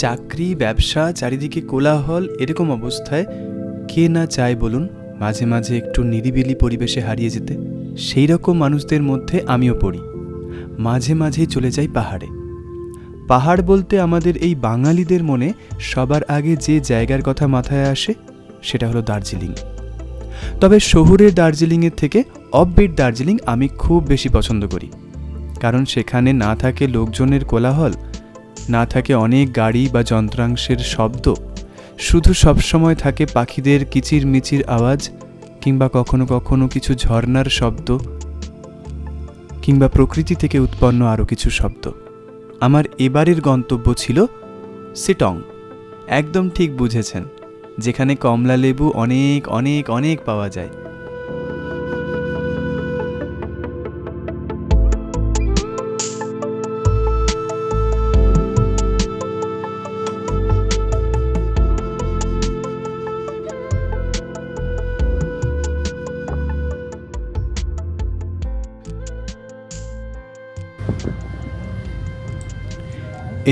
চাকরি, ব্যবসা, চারিদিকে কোলাহল, এরকম অবস্থায় কে না চায় বলুন মাঝে মাঝে একটু নিরিবিলি পরিবেশে হারিয়ে যেতে? সেই রকম মানুষদের মধ্যে আমিও পড়ি। মাঝে মাঝেই চলে যাই পাহাড়ে। পাহাড় বলতে আমাদের এই বাঙালিদের মনে সবার আগে যে জায়গার কথা মাথায় আসে সেটা হলো দার্জিলিং। তবে শহুরের দার্জিলিংয়ের থেকে অফবিট দার্জিলিং আমি খুব বেশি পছন্দ করি, কারণ সেখানে না থাকে লোকজনের কোলাহল, না থাকে অনেক গাড়ি বা যন্ত্রাংশের শব্দ, শুধু সবসময় থাকে পাখিদের কিচিরমিচির আওয়াজ, কিংবা কখনো কখনো কিছু ঝর্ণার শব্দ, কিংবা প্রকৃতি থেকে উৎপন্ন আরও কিছু শব্দ। আমার এবারের গন্তব্য ছিল সিটং। একদম ঠিক বুঝেছেন, যেখানে কমলা লেবু অনেক অনেক অনেক পাওয়া যায়।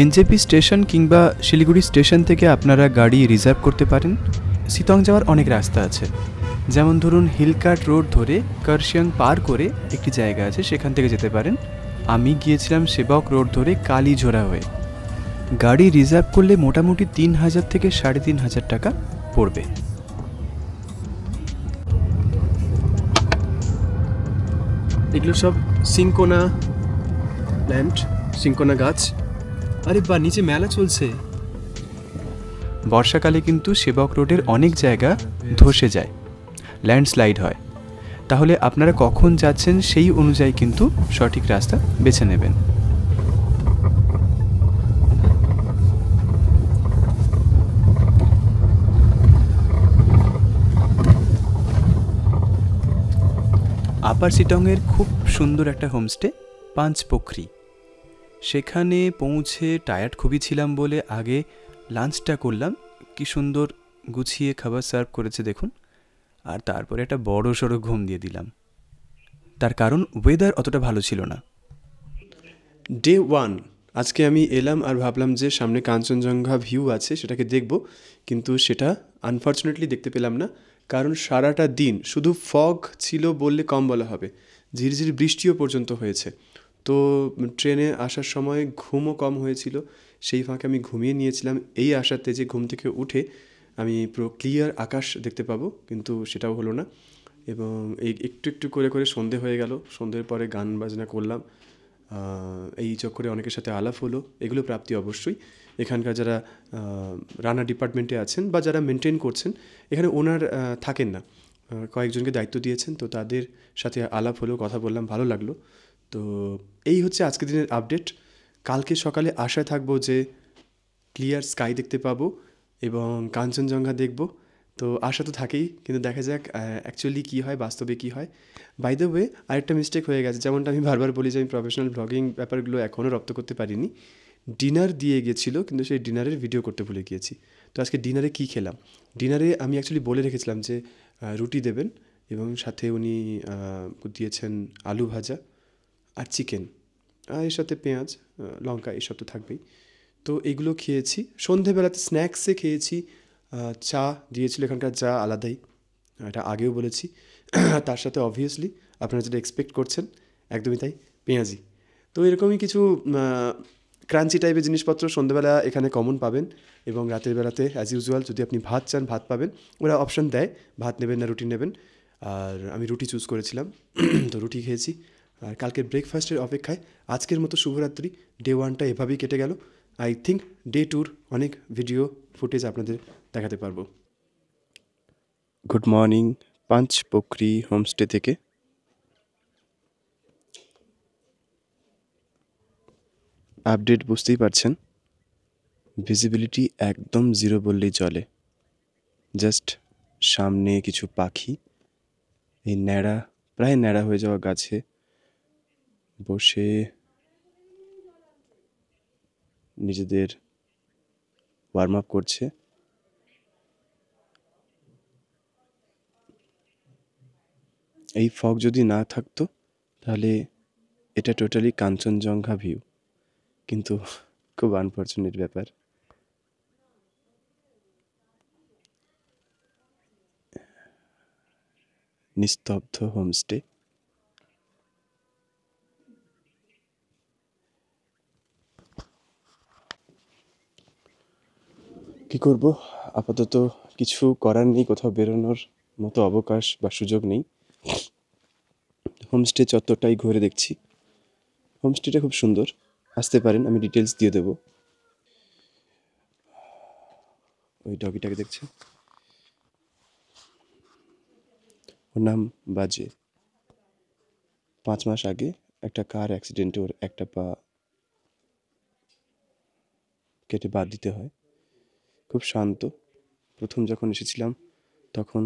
এনজেপি স্টেশন কিংবা শিলিগুড়ি স্টেশন থেকে আপনারা গাড়ি রিজার্ভ করতে পারেন। সিটং যাওয়ার অনেক রাস্তা আছে, যেমন ধরুন হিলকাট রোড ধরে কার্শিয়াং পার করে একটি জায়গা আছে, সেখান থেকে যেতে পারেন। আমি গিয়েছিলাম সেবক রোড ধরে কালীঝোড়া হয়ে। গাড়ি রিজার্ভ করলে মোটামুটি 3000 থেকে 3500 টাকা পড়বে। এগুলো সব সিঙ্কোনা প্ল্যান্ট, সিঙ্কোনা গাছ। আরে বা, নিচে মেলা চলছে। বর্ষাকালে কিন্তু সেবক রোডের অনেক জায়গা ধসে যায়, ল্যান্ডস্লাইড হয়। তাহলে আপনারা কখন যাচ্ছেন সেই অনুযায়ী কিন্তু সঠিক রাস্তা বেছে নেবেন। আপার সিটংয়ের খুব সুন্দর একটা হোমস্টে পাঁচপোখরি। সেখানে পৌঁছে টায়ার্ড খুবই ছিলাম বলে আগে লাঞ্চটা করলাম। কি সুন্দর গুছিয়ে খাবার সার্ভ করেছে দেখুন। আর তারপরে একটা বড় সড়ো ঘুম দিয়ে দিলাম, তার কারণ ওয়েদার অতটা ভালো ছিল না। ডে 1 আজকে আমি এলাম আর ভাবলাম যে সামনে কাঞ্চনজঙ্ঘা ভিউ আছে, সেটাকে দেখব, কিন্তু সেটা আনফর্চুনেটলি দেখতে পেলাম না, কারণ সারাটা দিন শুধু ফগ ছিল বললে কম বলা হবে। ঝিরঝির বৃষ্টিও পর্যন্ত হয়েছে। তো ট্রেনে আসার সময় ঘুমও কম হয়েছিল, সেই ফাঁকে আমি ঘুমিয়ে নিয়েছিলাম এই আশাতে যে ঘুম থেকে উঠে আমি পুরো ক্লিয়ার আকাশ দেখতে পাবো, কিন্তু সেটাও হলো না। এবং এই একটু একটু করে করে সন্ধে হয়ে গেল। সন্ধ্যের পরে গান বাজনা করলাম, এই চক্করে অনেকের সাথে আলাপ হলো। এগুলো প্রাপ্তি অবশ্যই। এখানকার যারা রান্না ডিপার্টমেন্টে আছেন বা যারা মেনটেন করছেন, এখানে ওনার থাকেন না, কয়েকজনকে দায়িত্ব দিয়েছেন, তো তাদের সাথে আলাপ হলো, কথা বললাম, ভালো লাগলো। তো এই হচ্ছে আজকের দিনের আপডেট। কালকে সকালে আশায় থাকবো যে ক্লিয়ার স্কাই দেখতে পাবো এবং কাঞ্চনজঙ্ঘা দেখব। তো আশা তো থাকেই, কিন্তু দেখা যাক অ্যাকচুয়ালি কী হয়, বাস্তবে কী হয়। বাই দ্য ওয়ে, আরেকটা মিস্টেক হয়ে গেছে, যেমনটা আমি বারবার বলি যে আমি প্রফেশনাল ব্লগিং ব্যাপারগুলো এখনও রপ্ত করতে পারিনি। ডিনার দিয়ে গেছিলো, কিন্তু সেই ডিনারের ভিডিও করতে ভুলে গিয়েছি। তো আজকে ডিনারে কী খেলাম? ডিনারে আমি অ্যাকচুয়ালি বলে রেখেছিলাম যে রুটি দেবেন, এবং সাথে উনি দিয়েছেন আলু ভাজা আর চিকেন, এর সাথে পেঁয়াজ লঙ্কা এসব তো থাকবেই। তো এগুলো খেয়েছি। সন্ধেবেলাতে স্ন্যাক্সে খেয়েছি চা দিয়েছিল, এখানকার চা আলাদাই, এটা আগেও বলেছি। তার সাথে অবভিয়াসলি আপনারা যেটা এক্সপেক্ট করছেন একদমই তাই, পেঁয়াজি। তো এরকমই কিছু ক্রাঞ্চি টাইপের জিনিসপত্র সন্ধেবেলা এখানে কমন পাবেন। এবং রাতের বেলাতে অ্যাজ ইউজুয়াল যদি আপনি ভাত চান ভাত পাবেন, ওরা অপশান দেয় ভাত নেবেন না রুটি নেবেন, আর আমি রুটি চুজ করেছিলাম। তো রুটি খেয়েছি। আর কালকের ব্রেকফাস্টের অপেক্ষায় আজকের মতো শুভরাত্রি। ডে 1টা এভাবেই কেটে গেল। আই থিঙ্ক ডে 2র অনেক ভিডিও ফুটেজ আপনাদের দেখাতে পারবো। গুড মর্নিং পাঁচপোখরি হোমস্টে থেকে। আপডেট বুঝতেই পারছেন, ভিজিবিলিটি একদম 0 বললেই চলে। জাস্ট সামনে কিছু পাখি এই ন্যাড়া, প্রায় ন্যাড়া হয়ে যাওয়া গাছে বসে নিজেদের ওয়ার্ম আপ করছে। এই ফগ যদি না থাকতো তাহলে এটা টোটালি কাঞ্চনজঙ্ঘা ভিউ, কিন্তু খুব আনফর্চুনেট ব্যাপার। নিস্তব্ধ হোমস্টে। কি করব, আপাতত কিছু করার নেই, কোথাও বেরোনোর মতো অবকাশ বা সুযোগ নেই। হোমস্টে চত্বরটাই ঘুরে দেখছি। হোমস্টেটা খুব সুন্দর, আসতে পারেন, আমি ডিটেলস দিয়ে দেবো। ওই ডগিটাকে দেখছেন, ওর নাম বাজে। 5 মাস আগে একটা কার অ্যাক্সিডেন্টে ওর একটা পা কেটে বাদ দিতে হয়। খুব শান্ত। প্রথম যখন এসেছিলাম তখন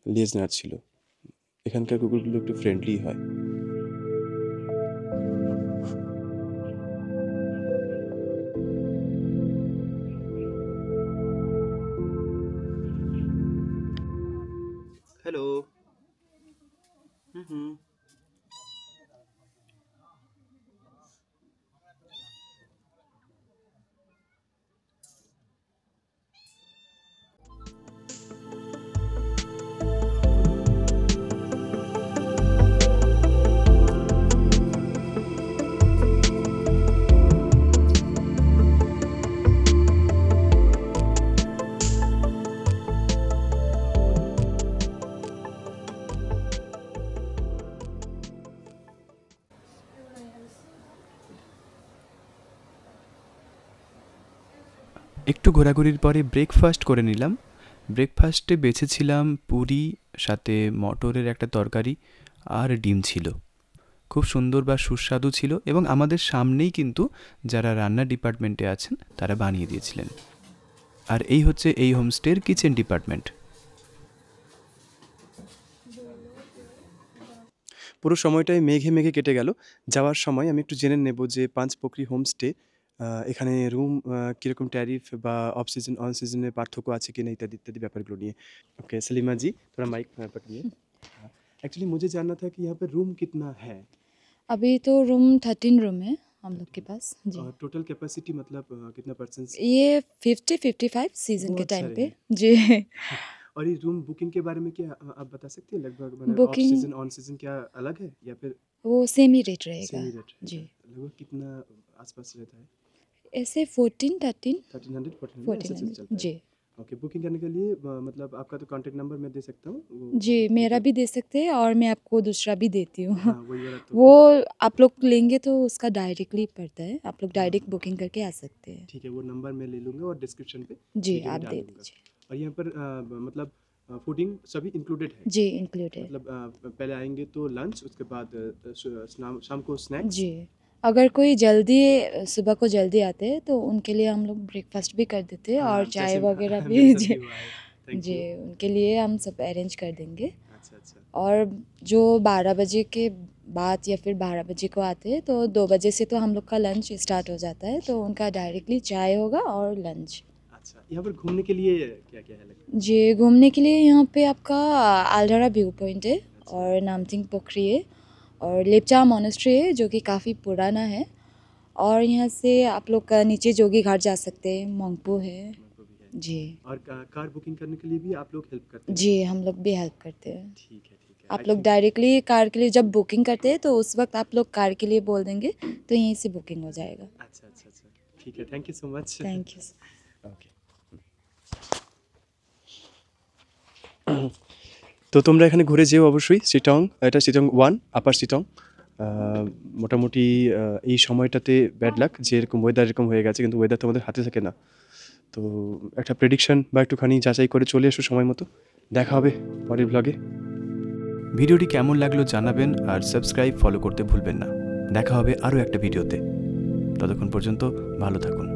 লেজ নাড়ছিল। এখানকার কুকুরগুলো একটু ফ্রেন্ডলি হয়। হ্যালো। হুম। একটু ঘোরাঘুরির পরে ব্রেকফাস্ট করে নিলাম। ব্রেকফাস্টে বেছেছিলাম পুরি, সাথে মটরের একটা তরকারি আর ডিম ছিল। খুব সুন্দর বা সুস্বাদু ছিল, এবং আমাদের সামনেই কিন্তু যারা রান্না ডিপার্টমেন্টে আছেন তারা বানিয়ে দিয়েছিলেন। আর এই হচ্ছে এই হোমস্টের কিচেন ডিপার্টমেন্ট। পুরো সময়টাই মেঘে মেঘে কেটে গেল। যাওয়ার সময় আমি একটু জেনে নেব যে পাঁচপোখরি হোমস্টে এখানে রুম কীরকম ট্যারিফ বা অফ সিজন অন সিজনে পার্থক্য আছে কিনা ইত্যাদি ইত্যাদি ব্যাপারগুলো নিয়ে। ओके सलीमा जी, थोड़ा माइक पकड़िए। एक्चुअली मुझे जानना था कि यहाँ पे रूम कितना है अभी तो रूम 13 रूम है हम लोग के पास जी। और टोटल कैपेसिटी मतलब कितना परसेंट? ये 50-55 सीजन के बहुत टाइम सारे पे हैं। जी। और ये रूम बुकिंग के बारे में क्या आप बता सकती हैं लगभग, मतलब of booking season on season क्या अलग है या फिर वो सेम ही रेट रहेगा सेम ही रेट जी। लगभग कितना आसपास रहता है? ऐसे 14, 13, 1300 1400 ऐसे 1400 चलता है। जी। ओके, बुकिंग करने के लिए मतलब आपका तो कांटेक्ट नंबर मैं दे सकता हूँ जी मेरा भी दे सकते हैं और मैं आपको दूसरा भी देती हूँ। हाँ वही वाला तो वो आप लोग लेंगे तो उसका डायरेक्टली पड़ता है, आप लोग डायरेक्ट बुकिंग करके आ सकते हैं। ठीक है, वो नंबर मैं ले लूँगा और डिस्क्रिप्शन पे जी वीडियो में आप डाल दे दूँगा। दीजिए। और यहाँ पर मतलब फूडिंग सभी इंक्लूडेड है? जी इंक्लूड है मतलब पहले आएंगे तो लंच, उसके बाद शाम को स्नैक्स। जी। अगर कोई जल्दी सुबह को जल्दी आते हैं तो उनके लिए हम लोग ब्रेकफास्ट भी कर देते हैं और चाय वगैरह भी जी थैंक जी यू। उनके लिए हम सब अरेंज कर देंगे। अच्छा अच्छा। और जो 12 बजे के बाद या फिर 12 बजे को आते हैं तो 2 बजे से तो हम लोग का लंच स्टार्ट हो जाता है, तो उनका डायरेक्टली चाय होगा और लंच। अच्छा, यहाँ पर घूमने के लिए क्या क्या है लगभग? जी घूमने के लिए यहाँ पे आपका आल्डरा व्यू पॉइंट है और नामथिंग पोखरी है और लेपचा मोनेस्ट्री है जो कि काफ़ी पुराना है। और यहाँ से आप लोग का नीचे जोगी घाट जा सकते हैं, मोंगपो है वो भी है। जी। और कार बुकिंग करने के लिए भी आप लोग हेल्प करते हैं? जी हम लोग भी हेल्प करते हैं। ठीक है ठीक है। आप लोग डायरेक्टली कार के लिए जब बुकिंग करते हैं तो उस वक्त आप लोग कार के लिए बोल देंगे तो यहीं से बुकिंग हो जाएगा। अच्छा अच्छा अच्छा, ठीक है, thank you so much. Thank you. Okay. তো তোমরা এখানে ঘুরে যেও অবশ্যই। চিটং, এটা চিটং 1 আপার চিটং। মোটামুটি এই সময়টাতে ব্যাড লাক যে এরকম ওয়েদার এরকম হয়ে গেছে, কিন্তু ওয়েদার তোমাদের হাতে থাকে না। তো একটা প্রেডিকশন বা একটুখানি যাচাই করে চলে এসো সময় মতো। দেখা হবে পরের ব্লগে। ভিডিওটি কেমন লাগলো জানাবেন, আর সাবস্ক্রাইব ফলো করতে ভুলবেন না। দেখা হবে আরও একটা ভিডিওতে। ততক্ষণ পর্যন্ত ভালো থাকুন।